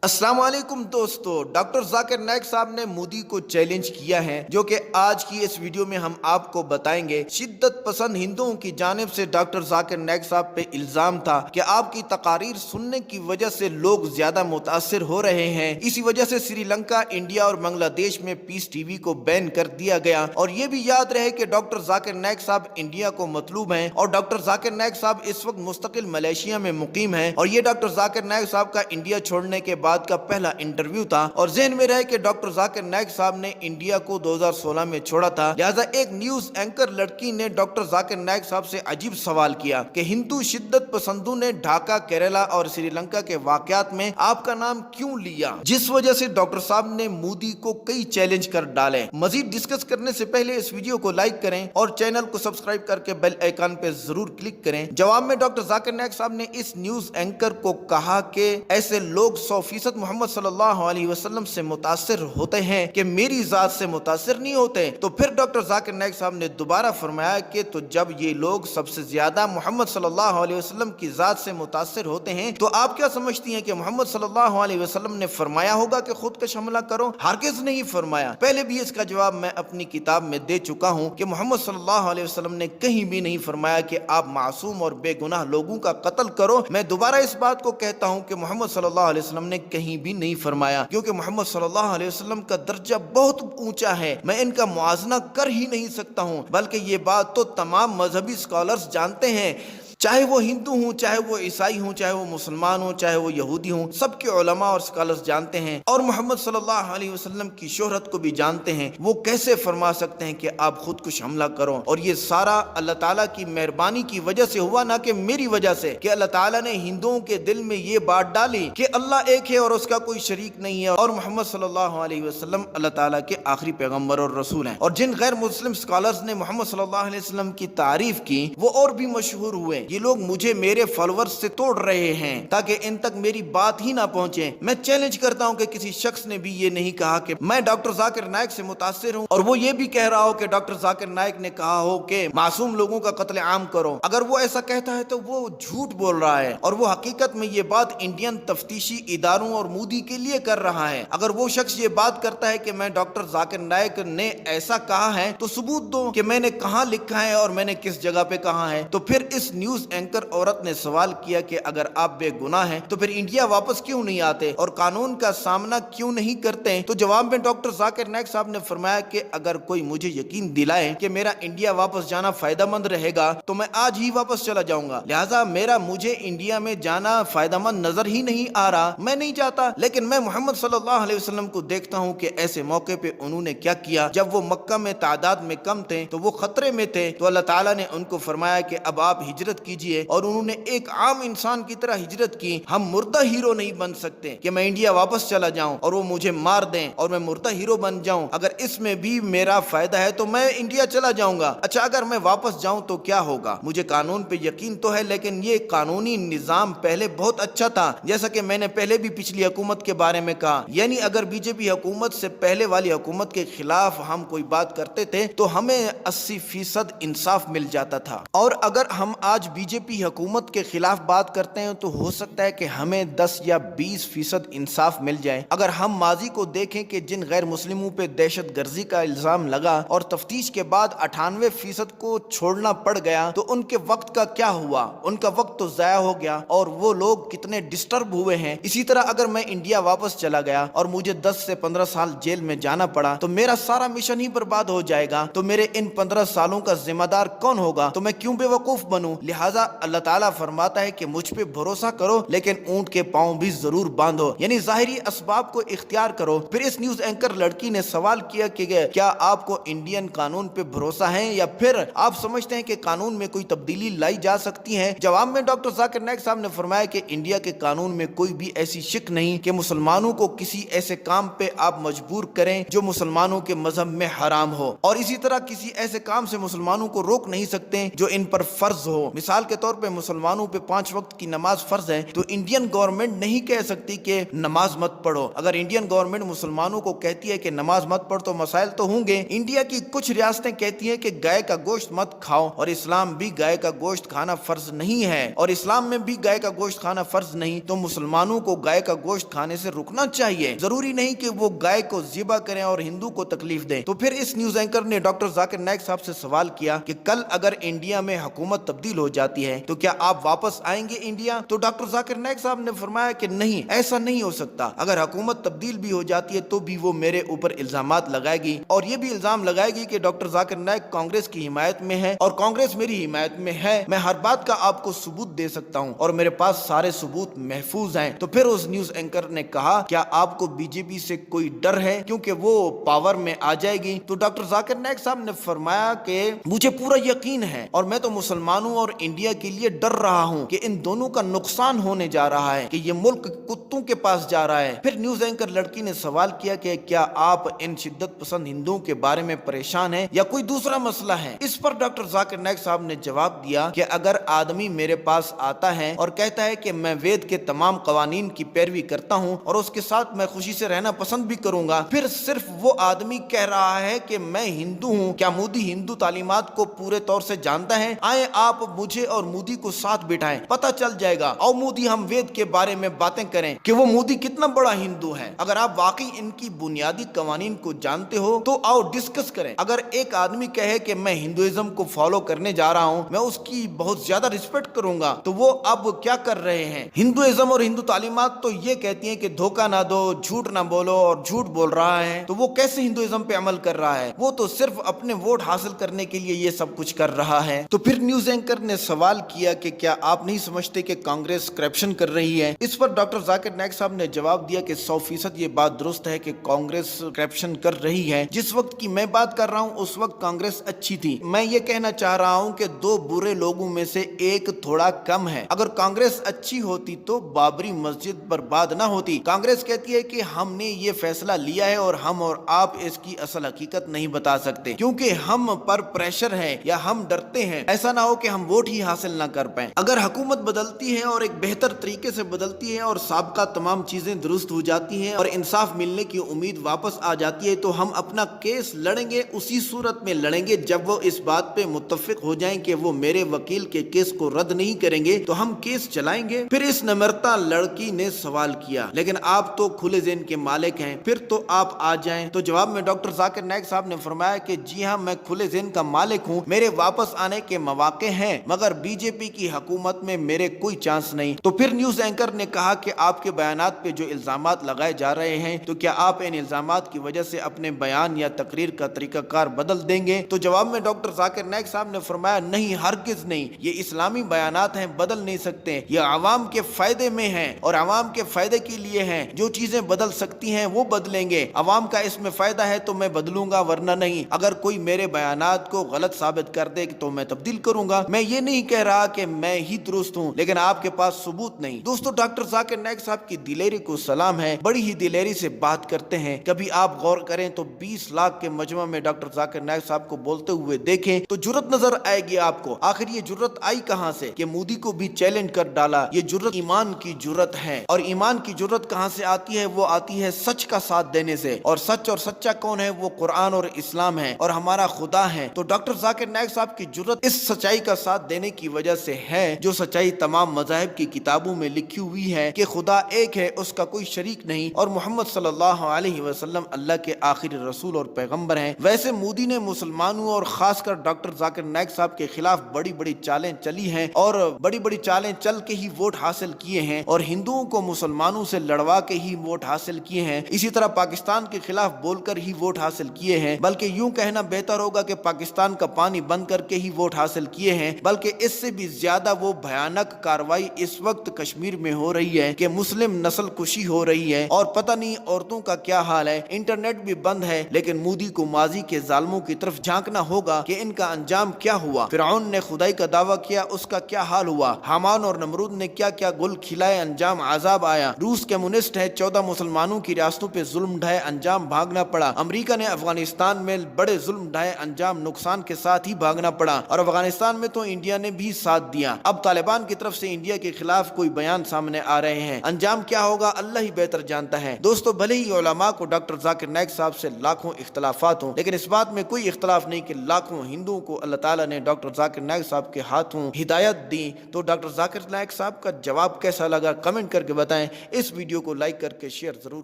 السلام علیکم دوستو، ڈاکٹر ذاکر نائک صاحب نے مودی کو چیلنج کیا ہے، جو کہ آج کی اس ویڈیو میں ہم آپ کو بتائیں گے۔ شدت پسند ہندوؤں کی جانب سے ڈاکٹر ذاکر نائک صاحب پہ الزام تھا کہ آپ کی تقاریر سننے کی وجہ سے لوگ زیادہ متاثر ہو رہے ہیں، اسی وجہ سے سری لنکا، انڈیا اور بنگلہ دیش میں پیس ٹی وی کو بین کر دیا گیا۔ اور یہ بھی یاد رہے کہ ڈاکٹر ذاکر نائک صاحب انڈیا کو مطلوب ہیں اور ڈاکٹر ذاکر نائک صاحب اس وقت مستقل ملیشیا میں مقیم ہیں، اور یہ ڈاکٹر ذاکر نائک صاحب کا انڈیا چھوڑنے کے بعد کا پہلا انٹرویو تھا۔ اور ذہن میں رہے کہ ڈاکٹر ذاکر نائک صاحب نے انڈیا کو 2016 میں چھوڑا تھا، لہذا ایک نیوز اینکر لڑکی نے ڈاکٹر ذاکر نائک صاحب سے عجیب سوال کیا کہ ہندو شدت پسندوں نے ڈھاکہ، کیرلا اور سری لنکا کے واقعات میں آپ کا نام کیوں لیا، جس وجہ سے ڈاکٹر صاحب نے مودی کو کئی چیلنج کر ڈالے۔ مزید ڈسکس کرنے سے پہلے اس ویڈیو کو لائک کریں اور چینل کو سبسکرائب کر کے بیل آئیکن پہ ضرور کلک کریں۔ جواب میں ڈاکٹر ذاکر نائک صاحب نے اس نیوز اینکر کو کہا کہ ایسے لوگ 100% محمد صلی اللہ علیہ وسلم سے متاثر ہوتے ہیں کہ میری ذات سے متاثر نہیں ہوتے۔ تو پھر ڈاکٹر ذاکر نائک صاحب نے دوبارہ فرمایا کہ تو جب یہ لوگ سب سے زیادہ محمد صلی اللہ علیہ وسلم کی ذات سے متاثر ہوتے ہیں تو آپ کیا سمجھتی ہیں کہ محمد صلی اللہ علیہ وسلم نے فرمایا ہوگا کہ خودکش حملہ کرو؟ ہرگز نہیں فرمایا۔ پہلے بھی اس کا جواب میں اپنی کتاب میں دے چکا ہوں کہ محمد صلی اللہ علیہ وسلم نے کہیں بھی نہیں فرمایا کہ آپ معصوم اور بے گناہ لوگوں کا قتل کرو۔ میں دوبارہ اس بات کو کہتا ہوں کہ محمد صلی اللہ علیہ وسلم نے کہیں بھی نہیں فرمایا، کیونکہ محمد صلی اللہ علیہ وسلم کا درجہ بہت اونچا ہے، میں ان کا موازنہ کر ہی نہیں سکتا ہوں، بلکہ یہ بات تو تمام مذہبی اسکالرز جانتے ہیں، چاہے وہ ہندو ہوں، چاہے وہ عیسائی ہوں، چاہے وہ مسلمان ہوں، چاہے وہ یہودی ہوں، سب کے علماء اور اسکالرز جانتے ہیں اور محمد صلی اللہ علیہ وسلم کی شہرت کو بھی جانتے ہیں۔ وہ کیسے فرما سکتے ہیں کہ آپ خود کش حملہ کرو؟ اور یہ سارا اللہ تعالیٰ کی مہربانی کی وجہ سے ہوا، نہ کہ میری وجہ سے، کہ اللہ تعالیٰ نے ہندوؤں کے دل میں یہ بات ڈالی کہ اللہ ایک ہے اور اس کا کوئی شریک نہیں ہے، اور محمد صلی اللہ علیہ وسلم اللہ تعالیٰ کے آخری پیغمبر اور رسول ہیں۔ اور جن غیر مسلم اسکالرز نے محمد صلی اللہ علیہ وسلم کی تعریف کی وہ اور بھی مشہور ہوئے۔ یہ لوگ مجھے میرے فالوورز سے توڑ رہے ہیں تاکہ ان تک میری بات ہی نہ پہنچے۔ میں چیلنج کرتا ہوں کہ کسی شخص نے بھی یہ نہیں کہا کہ میں ڈاکٹر ذاکر نائک سے متاثر ہوں، اور وہ یہ بھی کہہ رہا ہو کہ ڈاکٹر ذاکر نائک نے کہا ہو کہ معصوم لوگوں کا قتل عام کرو۔ اگر وہ ایسا کہتا ہے تو وہ جھوٹ بول رہا ہے، اور وہ حقیقت میں یہ بات انڈین تفتیشی اداروں اور مودی کے لیے کر رہا ہے۔ اگر وہ شخص یہ بات کرتا ہے کہ میں ڈاکٹر ذاکر نائک نے ایسا کہا ہے تو ثبوت دو کہ میں نے کہاں لکھا ہے اور میں نے کس جگہ پہ کہا ہے۔ تو پھر اس نیوز اینکر عورت نے سوال کیا کہ اگر آپ بے گناہ ہیں تو پھر انڈیا واپس کیوں نہیں آتے اور قانون کا سامنا کیوں نہیں کرتے؟ تو جواب میں ڈاکٹر ذاکر نائک صاحب نے فرمایا کہ اگر کوئی مجھے یقین دلائے کہ میرا انڈیا واپس جانا فائدہ مند رہے گا تو میں آج ہی واپس چلا جاؤں گا، لہٰذا مجھے انڈیا میں جانا فائدہ مند نظر ہی نہیں آ رہا، میں نہیں چاہتا۔ لیکن میں محمد صلی اللہ علیہ وسلم کو دیکھتا ہوں کہ ایسے موقع پہ انہوں نے کیا کیا۔ جب وہ مکہ میں تعداد میں کم تھے تو وہ خطرے میں تھے، تو اللہ تعالیٰ نے ان کو فرمایا کہ اب آپ ہجرت کیجئے، اور انہوں نے ایک عام انسان کی طرح ہجرت کی۔ ہم مردہ ہیرو نہیں بن سکتے کہ میں انڈیا واپس چلا جاؤں اور وہ مجھے مار دیں اور میں مردہ ہیرو بن جاؤں۔ اگر اس میں بھی میرا فائدہ ہے تو میں انڈیا چلا جاؤں گا۔ اچھا، اگر میں واپس جاؤں تو کیا ہوگا؟ مجھے قانون پہ یقین تو ہے، لیکن یہ قانونی نظام پہلے بہت اچھا تھا، جیسا کہ میں نے پہلے بھی پچھلی حکومت کے بارے میں کہا، یعنی اگر بی جے پی حکومت سے پہلے والی حکومت کے خلاف ہم کوئی بات کرتے تھے تو ہمیں 80% انصاف مل جاتا تھا، اور اگر ہم آج بی جے پی حکومت کے خلاف بات کرتے ہیں تو ہو سکتا ہے کہ ہمیں 10 یا 20% انصاف مل جائے۔ اگر ہم ماضی کو دیکھیں کہ جن غیر مسلموں پہ دہشت گردی کا الزام لگا اور تفتیش کے بعد 98% کو چھوڑنا پڑ گیا تو ان کے وقت کا کیا ہوا؟ ان کا وقت تو ضائع ہو گیا اور وہ لوگ کتنے ڈسٹرب ہوئے ہیں۔ اسی طرح اگر میں انڈیا واپس چلا گیا اور مجھے 10 سے 15 سال جیل میں جانا پڑا تو میرا سارا مشن ہی برباد ہو جائے گا۔ تو میرے ان 15 سالوں کا ذمہ دار کون ہوگا؟ تو میں کیوں بے وقوف بنوں؟ لہٰذا اللہ تعالیٰ فرماتا ہے کہ مجھ پہ بھروسہ کرو لیکن اونٹ کے پاؤں بھی ضرور باندھو، یعنی ظاہری اسباب کو اختیار کرو۔ پھر اس نیوز اینکر لڑکی نے سوال کیا کہ کیا آپ کو انڈین قانون پہ بھروسہ ہے یا پھر آپ سمجھتے ہیں کہ قانون میں کوئی تبدیلی لائی جا سکتی ہے؟ جواب میں ڈاکٹر ذاکر نائک صاحب نے فرمایا کہ انڈیا کے قانون میں کوئی بھی ایسی شک نہیں کہ مسلمانوں کو کسی ایسے کام پہ آپ مجبور کریں جو مسلمانوں کے مذہب میں حرام ہو، اور اسی طرح کسی ایسے کام سے مسلمانوں کو روک نہیں سکتے جو ان پر فرض ہو۔ مثال مثال کے طور پہ مسلمانوں پہ 5 وقت کی نماز فرض ہے تو انڈین گورنمنٹ نہیں کہہ سکتی کہ نماز مت پڑھو۔ اگر انڈین گورنمنٹ مسلمانوں کو کہتی ہے کہ نماز مت پڑھ تو مسائل تو ہوں گے۔ انڈیا کی کچھ ریاستیں کہتی ہیں کہ گائے کا گوشت مت کھاؤ، اور اسلام بھی گائے کا گوشت کھانا فرض نہیں ہے، اور اسلام میں بھی گائے کا گوشت کھانا فرض نہیں، تو مسلمانوں کو گائے کا گوشت کھانے سے رکنا چاہیے۔ ضروری نہیں کہ وہ گائے کو ذبح کریں اور ہندو کو تکلیف دیں۔ تو پھر اس نیوز اینکر نے ڈاکٹر ذاکر نائک صاحب سے سوال کیا کہ کل اگر انڈیا میں حکومت تبدیل ہو جاتی ہے تو کیا آپ واپس آئیں گے انڈیا؟ تو ڈاکٹر ذاکر نائک صاحب نے فرمایا کہ نہیں، ایسا نہیں ہو سکتا۔ اگر حکومت تبدیل بھی ہو جاتی ہے تو بھی وہ میرے اوپر الزامات لگائے گی، اور یہ بھی الزام لگائے گی کہ ڈاکٹر ذاکر نائک کانگریس کی حمایت میں ہے اور کانگریس میری حمایت میں ہے۔ میں ہر بات کا آپ کو ثبوت دے سکتا ہوں اور میرے پاس سارے ثبوت محفوظ ہیں۔ تو پھر اس نیوز اینکر نے کہا کیا آپ کو بی جے پی سے کوئی ڈر ہے کیونکہ وہ پاور میں آ جائے گی؟ تو ڈاکٹر ذاکر نائک صاحب نے فرمایا کہ مجھے پورا یقین ہے اور میں تو مسلمانوں اور انڈیا کے لیے ڈر رہا ہوں کہ ان دونوں کا نقصان ہونے جا رہا ہے، کہ یہ ملک کتوں کے پاس جا رہا ہے۔ پھر نیوز اینکر لڑکی نے سوال کیا کہ کیا آپ ان شدت پسند ہندوؤں کے بارے میں پریشان ہیں یا کوئی دوسرا مسئلہ ہے؟ اس پر ڈاکٹر ذاکر نائک صاحب نے جواب دیا کہ اگر آدمی میرے پاس آتا ہے اور کہتا ہے کہ میں وید کے تمام قوانین کی پیروی کرتا ہوں اور اس کے ساتھ میں خوشی سے رہنا پسند بھی کروں گا، پھر صرف وہ آدمی کہہ رہا ہے کہ میں ہندو ہوں، کیا مودی ہندو تعلیمات کو پورے طور سے جانتا ہے؟ آئے آپ مجھے اور مودی کو ساتھ بٹھائیں، پتہ چل جائے گا۔ اور مودی ہم وید کے بارے میں باتیں کریں کہ وہ مودی کتنا بڑا ہندو ہے۔ اگر آپ واقعی ان کی بنیادی قوانین کو جانتے ہو تو آؤ ڈسکس کریں۔ اگر ایک آدمی کہے کہ میں ہندوازم کو فالو کرنے جا رہا ہوں، میں اس کی بہت زیادہ رسپیکٹ کروں گا، تو وہ اب کیا کر رہے ہیں؟ ہندوازم اور ہندو تعلیمات تو یہ کہتی ہیں کہ دھوکہ نہ دو، جھوٹ نہ بولو، اور جھوٹ بول رہا ہے تو وہ کیسے ہندوازم پہ عمل کر رہا ہے؟ وہ تو صرف اپنے ووٹ حاصل کرنے کے لیے یہ سب کچھ کر رہا ہے۔ تو پھر نیوز اینکر نے سوال کیا کہ کیا آپ نہیں سمجھتے کہ کانگریس کرپشن کر رہی ہے؟ اس پر ڈاکٹر ذاکر نائک صاحب نے جواب دیا کہ 100% یہ بات درست ہے کہ کانگریس کرپشن کر رہی ہے۔ جس وقت کی میں بات کر رہا ہوں اس وقت کانگریس اچھی تھی۔ میں یہ کہنا چاہ رہا ہوں کہ 2 برے لوگوں میں سے ایک تھوڑا کم ہے۔ اگر کانگریس اچھی ہوتی تو بابری مسجد برباد نہ ہوتی۔ کانگریس کہتی ہے کہ ہم نے یہ فیصلہ لیا ہے اور ہم اور آپ اس کی اصل حقیقت نہیں بتا سکتے کیونکہ ہم پر پریشر ہے یا ہم ڈرتے ہیں، ایسا نہ ہو کہ ہم ووٹ ہی حاصل نہ کر پائیں۔ اگر حکومت بدلتی ہے اور ایک بہتر طریقے سے بدلتی ہے اور سابقہ تمام چیزیں درست ہو جاتی ہیں اور انصاف ملنے کی امید واپس آ جاتی ہے تو ہم اپنا کیس لڑیں گے، اسی صورت میں لڑیں گے جب وہ اس بات پہ متفق ہو جائیں کہ وہ میرے وکیل کے کیس کو رد نہیں کریں گے تو ہم کیس چلائیں گے۔ پھر اس نمرتا لڑکی نے سوال کیا لیکن آپ تو کھلے ذہن کے مالک ہیں، پھر تو آپ آ جائیں۔ تو جواب میں ڈاکٹر ذاکر نائک صاحب نے فرمایا کہ جی ہاں، میں کھلے ذہن کا مالک ہوں، میرے واپس آنے کے مواقع ہیں، مگر بی جے پی کی حکومت میں میرے کوئی چانس نہیں۔ تو پھر نیوز اینکر نے کہا کہ آپ کے بیانات پہ جو الزامات لگائے جا رہے ہیں تو کیا آپ ان الزامات کی وجہ سے اپنے بیان یا تقریر کا طریقہ کار بدل دیں گے؟ تو جواب میں ڈاکٹر ذاکر نائک صاحب نے فرمایا نہیں، ہرگز نہیں، یہ اسلامی بیانات ہیں، بدل نہیں سکتے، یہ عوام کے فائدے میں ہیں اور عوام کے فائدے کے لیے ہیں۔ جو چیزیں بدل سکتی ہیں وہ بدلیں گے، عوام کا اس میں فائدہ ہے تو میں بدلوں گا، ورنہ نہیں۔ اگر کوئی میرے بیانات کو غلط ثابت کر دے تو میں تبدیل کروں گا۔ میں یہ نہیں کہہ رہا کہ میں ہی درست ہوں لیکن آپ کے پاس ثبوت نہیں۔ دوستو، ڈاکٹر ذاکر نائک صاحب کی دلیری کو سلام ہے، بڑی ہی دلیری سے بات کرتے ہیں۔ کبھی آپ غور کریں تو 20 لاکھ کے مجمع میں ڈاکٹر ذاکر نائک صاحب کو بولتے ہوئے دیکھیں تو جرت نظر آئے گی آپ کو۔ آخر یہ جرت آئی کہاں سے کہ مودی کو بھی چیلنج کر ڈالا؟ یہ جرت ایمان کی جرت ہے، اور ایمان کی جرت کہاں سے آتی ہے؟ وہ آتی ہے سچ کا ساتھ دینے سے، اور سچ اور سچا کون ہے؟ وہ قرآن اور اسلام ہے اور ہمارا خدا ہے۔ تو ڈاکٹر ذاکر نائک صاحب کی جرت اس سچائی کا ساتھ دینے کی وجہ سے ہے جو سچائی تمام مذاہب کی کتابوں میں لکھی ہوئی ہے کہ خدا ایک ہے، اس کا کوئی شریک نہیں، اور محمد صلی اللہ علیہ وسلم اللہ کے آخری رسول اور پیغمبر ہیں۔ ویسے مودی نے مسلمانوں اور خاص کر ڈاکٹر ذاکر نائک صاحب کے خلاف بڑی بڑی چالیں چلی ہیں اور بڑی بڑی چالیں چل کے ہی ووٹ حاصل کیے ہیں، اور ہندوؤں کو مسلمانوں سے لڑوا کے ہی ووٹ حاصل کیے ہیں۔ اسی طرح پاکستان کے خلاف بول کر ہی ووٹ حاصل کیے ہیں، بلکہ یوں کہنا بہتر ہوگا کہ پاکستان کا پانی بند کر کے ہی ووٹ حاصل کیے ہیں، بلکہ اس سے بھی زیادہ وہ بھیانک کاروائی اس وقت کشمیر میں ہو رہی ہے کہ مسلم نسل کشی ہو رہی ہے، اور پتہ نہیں عورتوں کا کیا حال ہے۔ انٹرنیٹ بھی بند ہے، لیکن مودی کو ماضی کے ظالموں کی طرف جھانکنا ہوگا کہ ان کا انجام کیا ہوا۔ فرعون نے خدائی کا دعویٰ کیا، اس کا کیا حال ہوا؟ حامان اور نمرود نے کیا کیا گل کھلائے، انجام عذاب آیا۔ روس کمیونسٹ ہے، 14 مسلمانوں کی ریاستوں پہ ظلم ڈھائے، انجام بھاگنا پڑا۔ امریکہ نے افغانستان میں بڑے ظلم ڈھائے، انجام نقصان کے ساتھ ہی بھاگنا پڑا، اور افغانستان میں تو انڈیا نے بھی ساتھ دیا۔ اب طالبان کی طرف سے انڈیا کے خلاف کوئی بیان سامنے آ رہے ہیں، انجام کیا ہوگا اللہ ہی بہتر جانتا ہے۔ دوستو، بھلے ہی علماء کو ڈاکٹر ذاکر نائک صاحب سے لاکھوں اختلافات ہوں، لیکن اس بات میں کوئی اختلاف نہیں کہ لاکھوں ہندوؤں کو اللہ تعالیٰ نے ڈاکٹر ذاکر نائک صاحب کے ہاتھوں ہدایت دی۔ تو ڈاکٹر ذاکر نائک صاحب کا جواب کیسا لگا کمنٹ کر کے بتائیں۔ اس ویڈیو کو لائک کر کے شیئر ضرور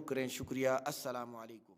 کریں۔ شکریہ، السلام علیکم۔